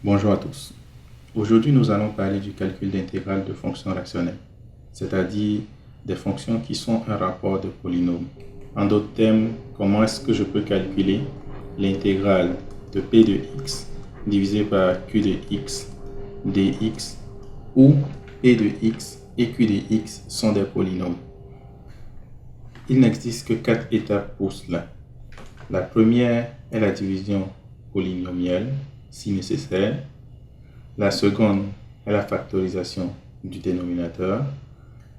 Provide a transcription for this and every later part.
Bonjour à tous. Aujourd'hui, nous allons parler du calcul d'intégrale de fonctions rationnelles, c'est-à-dire des fonctions qui sont un rapport de polynômes. En d'autres termes, comment est-ce que je peux calculer l'intégrale de p de x divisé par q de x dx où p de x et q de x sont des polynômes. Il n'existe que 4 étapes pour cela. La première est la division polynomiale, si nécessaire. La seconde est la factorisation du dénominateur.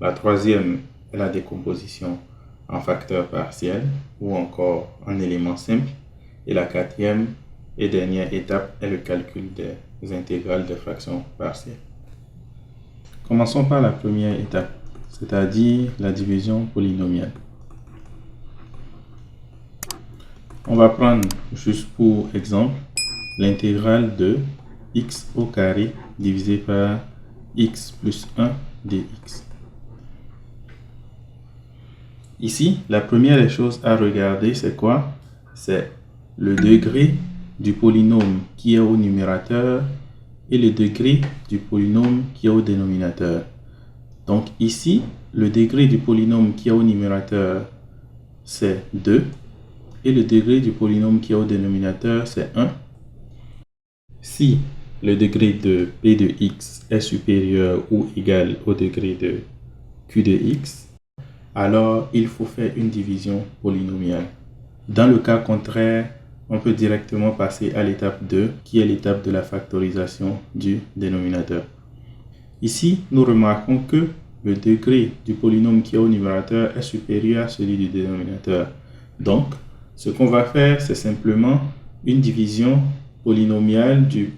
La troisième est la décomposition en facteurs partiels ou encore en éléments simples. Et la quatrième et dernière étape est le calcul des intégrales des fractions partielles. Commençons par la première étape, c'est-à-dire la division polynomiale. On va prendre juste pour exemple l'intégrale de x au carré divisé par x plus 1 dx. Ici, la première des choses à regarder, c'est quoi? C'est le degré du polynôme qui est au numérateur et le degré du polynôme qui est au dénominateur. Donc ici, le degré du polynôme qui est au numérateur, c'est 2. Et le degré du polynôme qui est au dénominateur, c'est 1. Si le degré de p de x est supérieur ou égal au degré de q de x, alors il faut faire une division polynomiale. Dans le cas contraire, on peut directement passer à l'étape 2, qui est l'étape de la factorisation du dénominateur. Ici, nous remarquons que le degré du polynôme qui est au numérateur est supérieur à celui du dénominateur. Donc, ce qu'on va faire, c'est simplement une division polynomiale du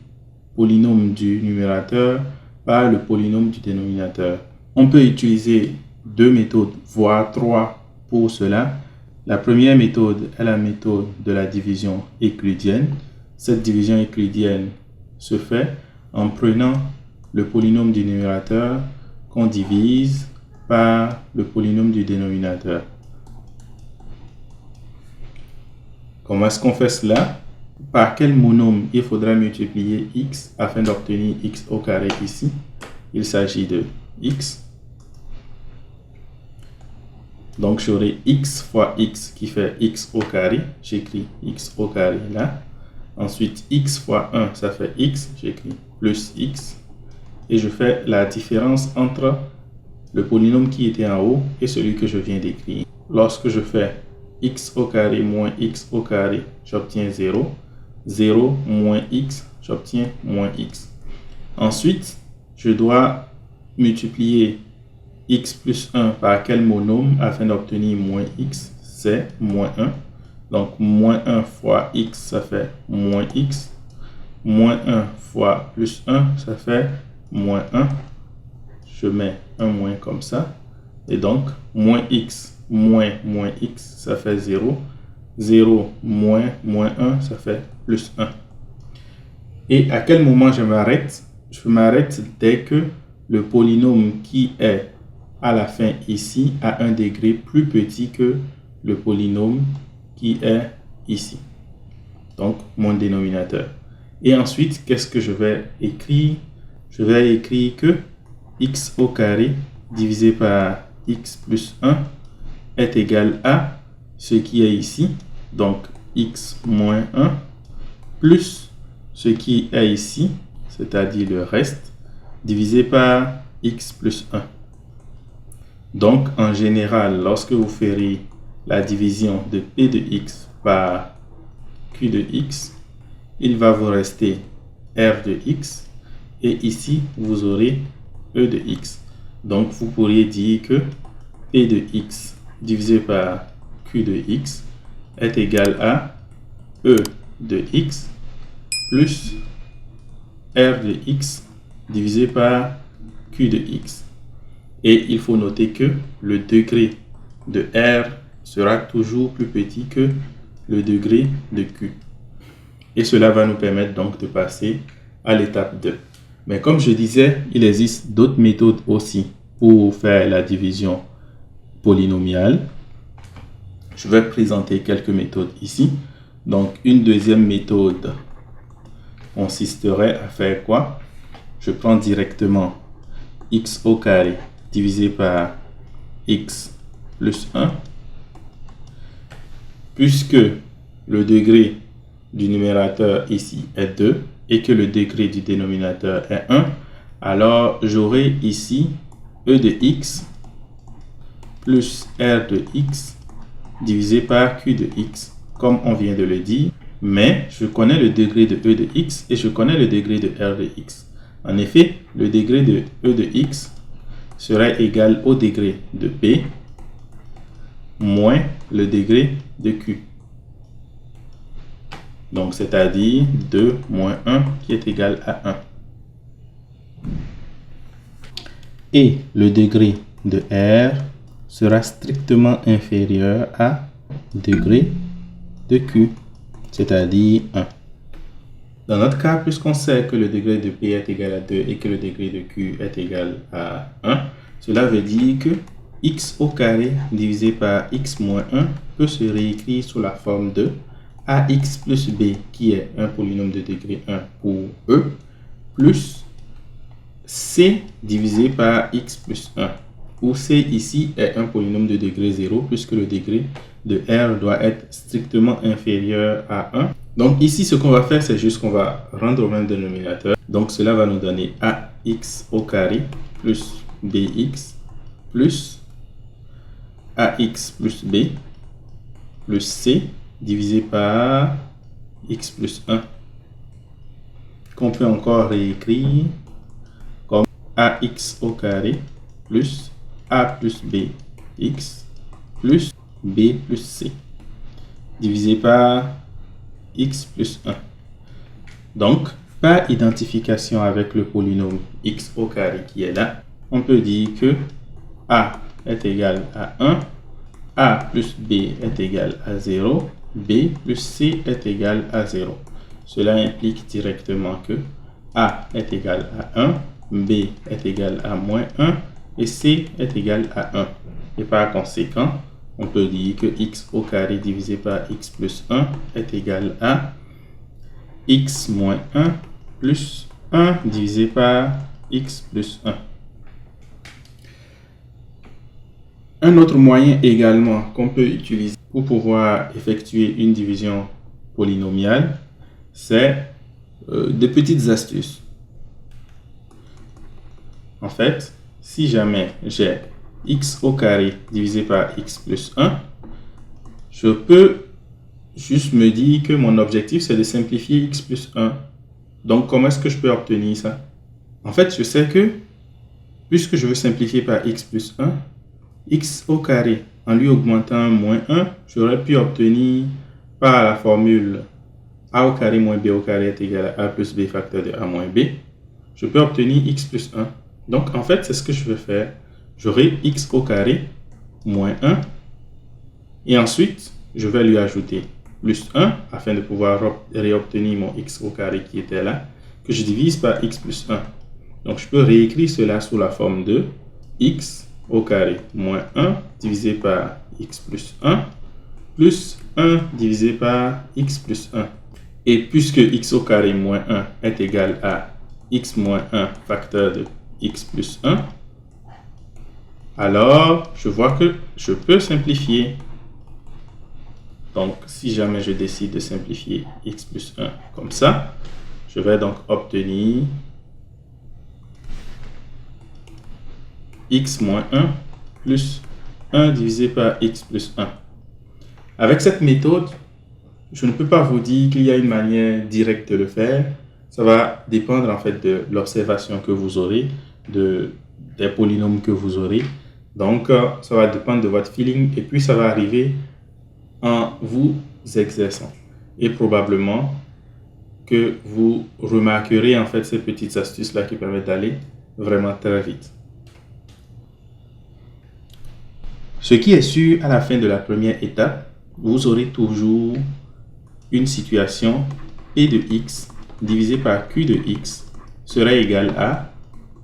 polynôme du numérateur par le polynôme du dénominateur. On peut utiliser 2 méthodes, voire 3 pour cela. La première méthode est la méthode de la division euclidienne. Cette division euclidienne se fait en prenant le polynôme du numérateur qu'on divise par le polynôme du dénominateur. Comment est-ce qu'on fait cela? Par quel monôme il faudra multiplier x afin d'obtenir x au carré ici? Il s'agit de x. Donc j'aurai x fois x qui fait x au carré. J'écris x au carré là. Ensuite x fois 1, ça fait x. J'écris plus x. Et je fais la différence entre le polynôme qui était en haut et celui que je viens d'écrire. Lorsque je fais x au carré moins x au carré, j'obtiens 0. 0 moins x, j'obtiens moins x. Ensuite, je dois multiplier x plus 1 par quel monôme afin d'obtenir moins x? C'est moins 1. Donc, moins 1 fois x, ça fait moins x. Moins 1 fois plus 1, ça fait moins 1. Je mets un moins comme ça. Et donc, moins x moins x, ça fait 0. 0 moins 1, ça fait plus 1. Et à quel moment je m'arrête? Je m'arrête dès que le polynôme qui est à la fin ici a un degré plus petit que le polynôme qui est ici. Donc, mon dénominateur. Et ensuite, qu'est-ce que je vais écrire? Je vais écrire que x au carré divisé par x plus 1 est égal à ce qui est ici, donc x moins 1, plus ce qui est ici, c'est-à-dire le reste, divisé par x plus 1. Donc, en général, lorsque vous ferez la division de p de x par q de x, il va vous rester r de x, et ici, vous aurez e de x. Donc, vous pourriez dire que p de x divisé par q de x est égal à e de x plus r de x divisé par q de x. Et il faut noter que le degré de r sera toujours plus petit que le degré de q. Et cela va nous permettre donc de passer à l'étape 2. Mais comme je disais, il existe d'autres méthodes aussi pour faire la division polynomiale. Je vais présenter quelques méthodes ici. Donc, une deuxième méthode consisterait à faire quoi? Je prends directement x au carré divisé par x plus 1. Puisque le degré du numérateur ici est 2 et que le degré du dénominateur est 1, alors j'aurai ici e de x plus r de x divisé par q de x, comme on vient de le dire. Mais je connais le degré de e de x et je connais le degré de r de x. En effet, le degré de e de x serait égal au degré de p moins le degré de q. Donc, c'est-à-dire 2 moins 1 qui est égal à 1. Et le degré de r sera strictement inférieur à degré de q, c'est-à-dire 1. Dans notre cas, puisqu'on sait que le degré de p est égal à 2 et que le degré de q est égal à 1, cela veut dire que x au carré divisé par x moins 1 peut se réécrire sous la forme de ax plus b, qui est un polynôme de degré 1 pour e, plus c divisé par x plus 1, où c ici est un polynôme de degré 0, puisque le degré de r doit être strictement inférieur à 1. Donc ici, ce qu'on va faire, c'est juste qu'on va rendre au même dénominateur. Donc cela va nous donner ax au carré plus bx plus ax plus b plus c divisé par x plus 1, qu'on peut encore réécrire comme ax au carré plus a plus b x plus b plus c divisé par x plus 1. Donc, par identification avec le polynôme x au carré qui est là, on peut dire que a est égal à 1, a plus b est égal à 0, b plus c est égal à 0. Cela implique directement que a est égal à 1, b est égal à moins 1 et c est égal à 1. Et par conséquent, on peut dire que x au carré divisé par x plus 1 est égal à x moins 1 plus 1 divisé par x plus 1. Un autre moyen également qu'on peut utiliser pour pouvoir effectuer une division polynomiale, c'est des petites astuces. En fait, si jamais j'ai x au carré divisé par x plus 1, je peux juste me dire que mon objectif, c'est de simplifier x plus 1. Donc, comment est-ce que je peux obtenir ça? En fait, je sais que, puisque je veux simplifier par x plus 1, x au carré, en lui augmentant moins 1, j'aurais pu obtenir par la formule a au carré moins b au carré est égal à plus b facteur de a moins b. Je peux obtenir x plus 1. Donc, en fait, c'est ce que je vais faire. J'aurai x au carré moins 1 et ensuite, je vais lui ajouter plus 1 afin de pouvoir réobtenir mon x au carré qui était là, que je divise par x plus 1. Donc, je peux réécrire cela sous la forme de x au carré moins 1 divisé par x plus 1 plus 1 divisé par x plus 1. Et puisque x au carré moins 1 est égal à x moins 1 facteur de x plus 1, alors je vois que je peux simplifier. Donc, si jamais je décide de simplifier x plus 1 comme ça, je vais donc obtenir x moins 1 plus 1 divisé par x plus 1. Avec cette méthode, je ne peux pas vous dire qu'il y a une manière directe de le faire. Ça va dépendre en fait de l'observation que vous aurez, des polynômes que vous aurez. Donc, ça va dépendre de votre feeling et puis ça va arriver en vous exerçant. Et probablement que vous remarquerez en fait ces petites astuces-là qui permettent d'aller vraiment très vite. Ce qui est sûr, à la fin de la première étape, vous aurez toujours une situation p de x divisé par q de x serait égal à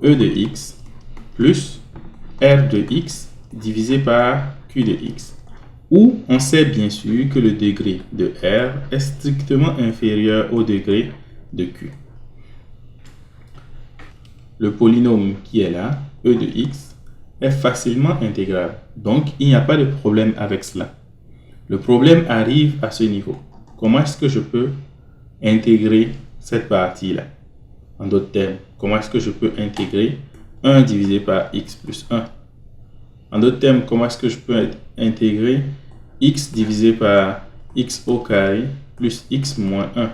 e de x plus r de x divisé par q de x, où on sait bien sûr que le degré de r est strictement inférieur au degré de q. le polynôme qui est là, e de x, est facilement intégrable. Donc, il n'y a pas de problème avec cela. Le problème arrive à ce niveau. Comment est-ce que je peux intégrer cette partie-là? En d'autres termes, comment est-ce que je peux intégrer 1 divisé par x plus 1? En d'autres termes, comment est-ce que je peux intégrer x divisé par x au carré plus x moins 1?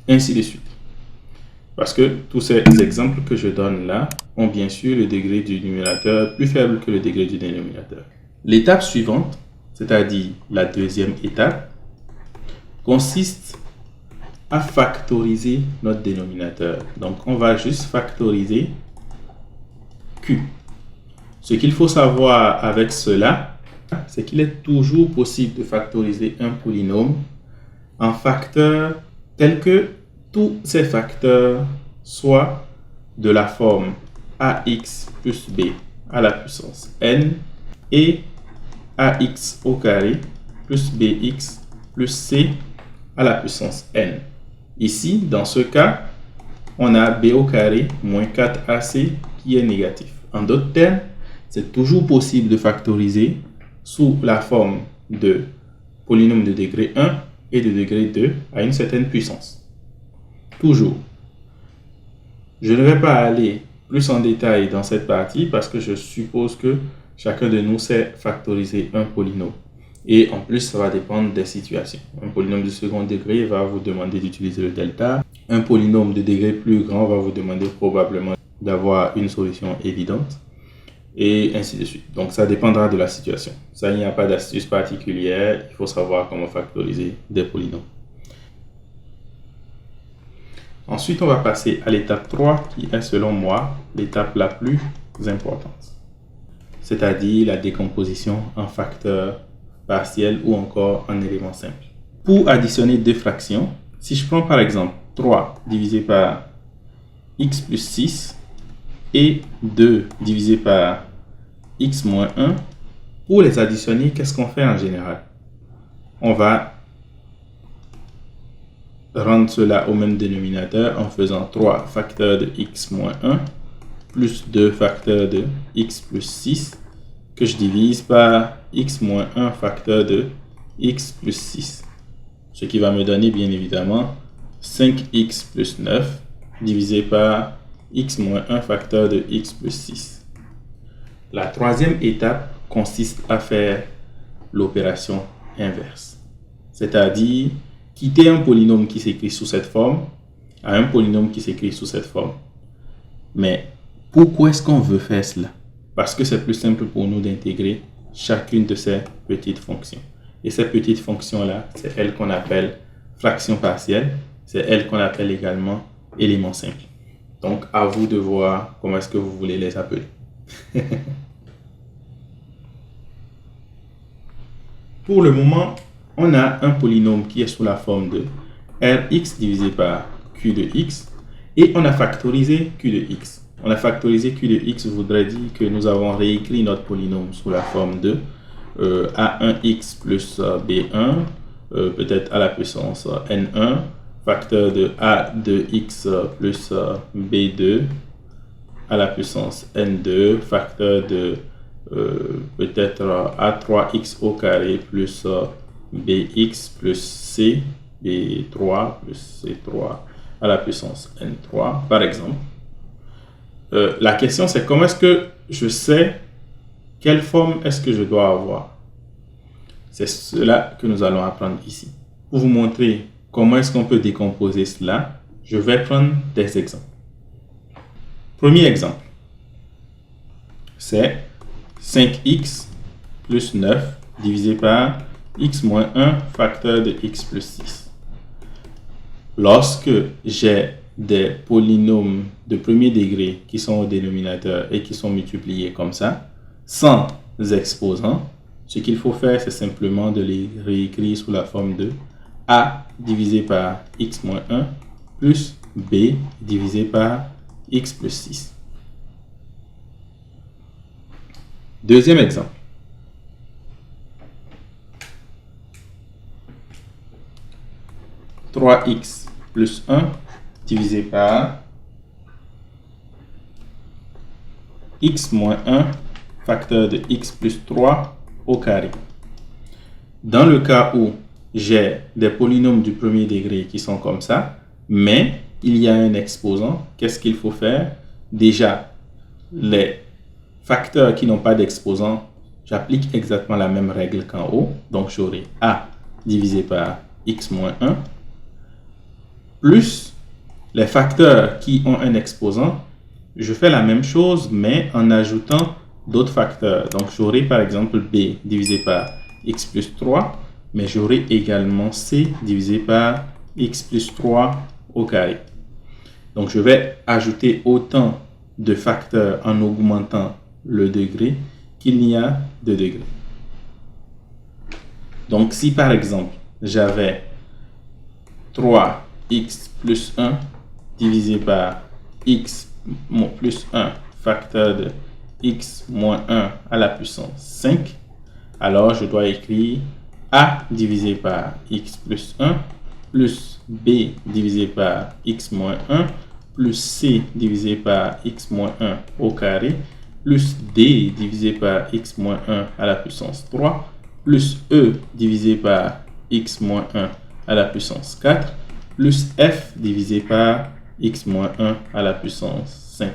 Ainsi de suite. Parce que tous ces exemples que je donne là ont bien sûr le degré du numérateur plus faible que le degré du dénominateur. L'étape suivante, c'est-à-dire la deuxième étape, consiste à factoriser notre dénominateur. Donc, on va juste factoriser q. Ce qu'il faut savoir avec cela, c'est qu'il est toujours possible de factoriser un polynôme en facteurs tels que tous ces facteurs soient de la forme ax plus b à la puissance n et ax au carré plus bx plus c à la puissance n. Ici, dans ce cas, on a b au carré moins 4ac qui est négatif. En d'autres termes, c'est toujours possible de factoriser sous la forme de polynôme de degré 1 et de degré 2 à une certaine puissance. Toujours. Je ne vais pas aller plus en détail dans cette partie parce que je suppose que chacun de nous sait factoriser un polynôme. Et en plus, ça va dépendre des situations. Un polynôme de second degré va vous demander d'utiliser le delta. Un polynôme de degré plus grand va vous demander probablement d'avoir une solution évidente. Et ainsi de suite. Donc, ça dépendra de la situation. Ça, il n'y a pas d'astuce particulière. Il faut savoir comment factoriser des polynômes. Ensuite, on va passer à l'étape 3 qui est, selon moi, l'étape la plus importante. C'est-à-dire la décomposition en facteurs partiels ou encore en éléments simples. Pour additionner deux fractions, si je prends par exemple 3 divisé par x plus 6 et 2 divisé par x moins 1, pour les additionner, qu'est-ce qu'on fait en général? On va rendre cela au même dénominateur en faisant 3 facteurs de x moins 1 plus 2 facteurs de x plus 6 que je divise par x moins 1 facteur de x plus 6. Ce qui va me donner bien évidemment 5x plus 9 divisé par x moins 1 facteur de x plus 6. La troisième étape consiste à faire l'opération inverse. C'est-à-dire quitter un polynôme qui s'écrit sous cette forme à un polynôme qui s'écrit sous cette forme. Mais pourquoi est-ce qu'on veut faire cela? Parce que c'est plus simple pour nous d'intégrer chacune de ces petites fonctions. Et ces petites fonctions-là, c'est elles qu'on appelle fractions partielles. C'est elles qu'on appelle également éléments simples. Donc, à vous de voir comment est-ce que vous voulez les appeler. Pour le moment, on a un polynôme qui est sous la forme de Rx divisé par Q de x et on a factorisé Q de x. On a factorisé Q de x voudrait dire que nous avons réécrit notre polynôme sous la forme de A1x plus B1, peut-être à la puissance N1, facteur de A2x plus B2 à la puissance N2, facteur de peut-être A3x au carré plus bx plus c, b3 plus c3 à la puissance n3, par exemple. La question, c'est comment est-ce que je sais quelle forme est-ce que je dois avoir? C'est cela que nous allons apprendre ici. Pour vous montrer comment est-ce qu'on peut décomposer cela, je vais prendre des exemples. Premier exemple, c'est 5x plus 9 divisé par x moins 1 facteur de x plus 6. Lorsque j'ai des polynômes de premier degré qui sont au dénominateur et qui sont multipliés comme ça, sans exposants, ce qu'il faut faire, c'est simplement de les réécrire sous la forme de a divisé par x moins 1 plus b divisé par x plus 6. Deuxième exemple. 3x plus 1 divisé par x moins 1 facteur de x plus 3 au carré. Dans le cas où j'ai des polynômes du premier degré qui sont comme ça, mais il y a un exposant, qu'est-ce qu'il faut faire? Déjà, les facteurs qui n'ont pas d'exposant, j'applique exactement la même règle qu'en haut. Donc, j'aurai a divisé par x moins 1, plus les facteurs qui ont un exposant, je fais la même chose, mais en ajoutant d'autres facteurs. Donc, j'aurai par exemple b divisé par x plus 3, mais j'aurai également c divisé par x plus 3 au carré. Donc, je vais ajouter autant de facteurs en augmentant le degré qu'il n'y a de degrés. Donc, si par exemple, j'avais 3x plus 1 divisé par x plus 1 facteur de x moins 1 à la puissance 5, alors je dois écrire a divisé par x plus 1 plus b divisé par x moins 1 plus c divisé par x moins 1 au carré plus d divisé par x moins 1 à la puissance 3 plus e divisé par x moins 1 à la puissance 4 plus f divisé par x moins 1 à la puissance 5.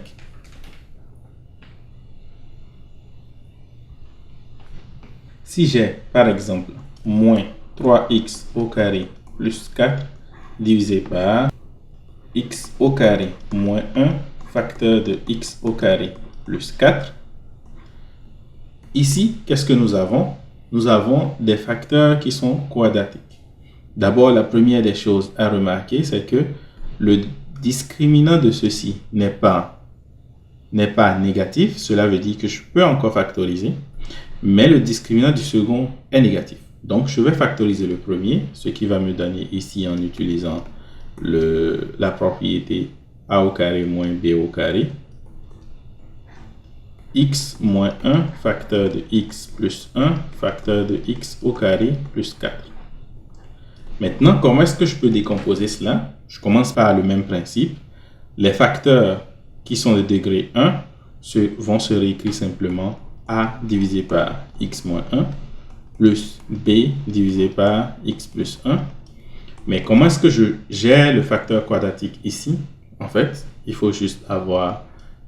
Si j'ai, par exemple, moins 3x au carré plus 4 divisé par x au carré moins 1 facteur de x au carré plus 4, ici, qu'est-ce que nous avons? Nous avons des facteurs qui sont quadratiques. D'abord, la première des choses à remarquer, c'est que le discriminant de ceci n'est pas négatif. Cela veut dire que je peux encore factoriser, mais le discriminant du second est négatif. Donc, je vais factoriser le premier, ce qui va me donner ici en utilisant la propriété a au carré moins b au carré. X moins 1 facteur de x plus 1 facteur de x au carré plus 4. Maintenant, comment est-ce que je peux décomposer cela? Je commence par le même principe. Les facteurs qui sont de degré 1 vont se réécrire simplement a divisé par x moins 1 plus b divisé par x plus 1. Mais comment est-ce que je gère le facteur quadratique ici? En fait, il faut juste avoir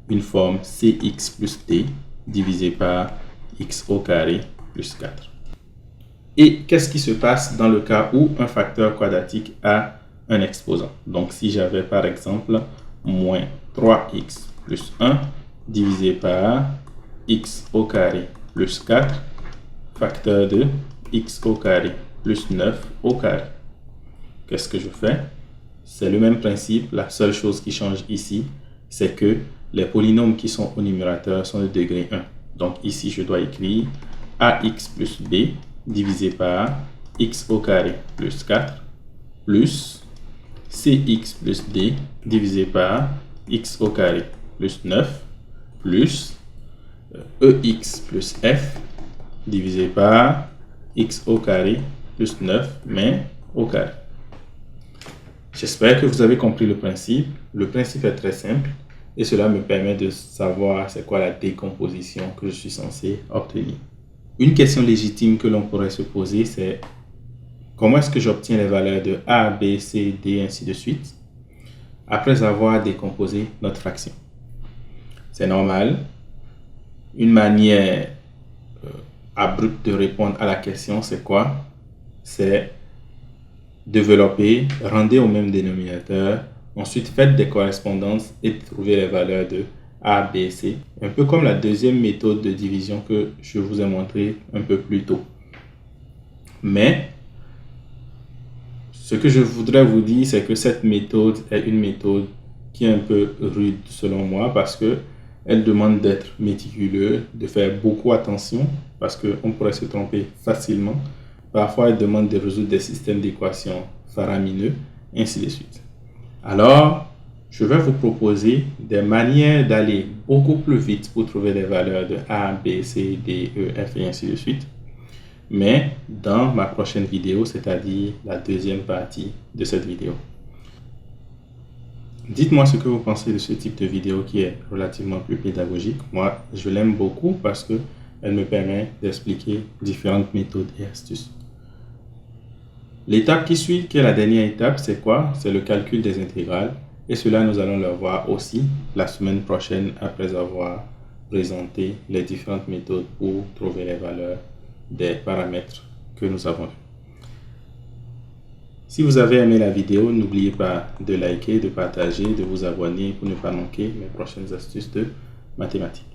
une forme cx plus d divisé par x au carré plus 4. Et qu'est-ce qui se passe dans le cas où un facteur quadratique a un exposant? Donc, si j'avais par exemple moins 3x plus 1 divisé par x au carré plus 4 facteur de x au carré plus 9 au carré. Qu'est-ce que je fais? C'est le même principe. La seule chose qui change ici, c'est que les polynômes qui sont au numérateur sont de degré 1. Donc ici, je dois écrire ax plus b divisé par x au carré plus 4 plus cx plus d divisé par x au carré plus 9 plus ex plus f divisé par x au carré plus 9, mais au carré. J'espère que vous avez compris le principe. Le principe est très simple et cela me permet de savoir c'est quoi la décomposition que je suis censé obtenir. Une question légitime que l'on pourrait se poser, c'est comment est-ce que j'obtiens les valeurs de a, b, c, d, ainsi de suite, après avoir décomposé notre fraction? C'est normal. Une manière abrupte de répondre à la question, c'est quoi? C'est développer, rendre au même dénominateur, ensuite faites des correspondances et trouver les valeurs de a, b, c. Un peu comme la deuxième méthode de division que je vous ai montré un peu plus tôt. Mais ce que je voudrais vous dire, c'est que cette méthode est une méthode qui est un peu rude selon moi parce que elle demande d'être méticuleux, de faire beaucoup attention parce qu'on pourrait se tromper facilement. Parfois, elle demande de résoudre des systèmes d'équations faramineux, ainsi de suite. Alors, je vais vous proposer des manières d'aller beaucoup plus vite pour trouver les valeurs de A, B, C, D, E, F et ainsi de suite. Mais dans ma prochaine vidéo, c'est-à-dire la deuxième partie de cette vidéo. Dites-moi ce que vous pensez de ce type de vidéo qui est relativement plus pédagogique. Moi, je l'aime beaucoup parce que elle me permet d'expliquer différentes méthodes et astuces. L'étape qui suit, qui est la dernière étape, c'est quoi? C'est le calcul des intégrales. Et cela, nous allons le voir aussi la semaine prochaine après avoir présenté les différentes méthodes pour trouver les valeurs des paramètres que nous avons vus. Si vous avez aimé la vidéo, n'oubliez pas de liker, de partager, de vous abonner pour ne pas manquer mes prochaines astuces de mathématiques.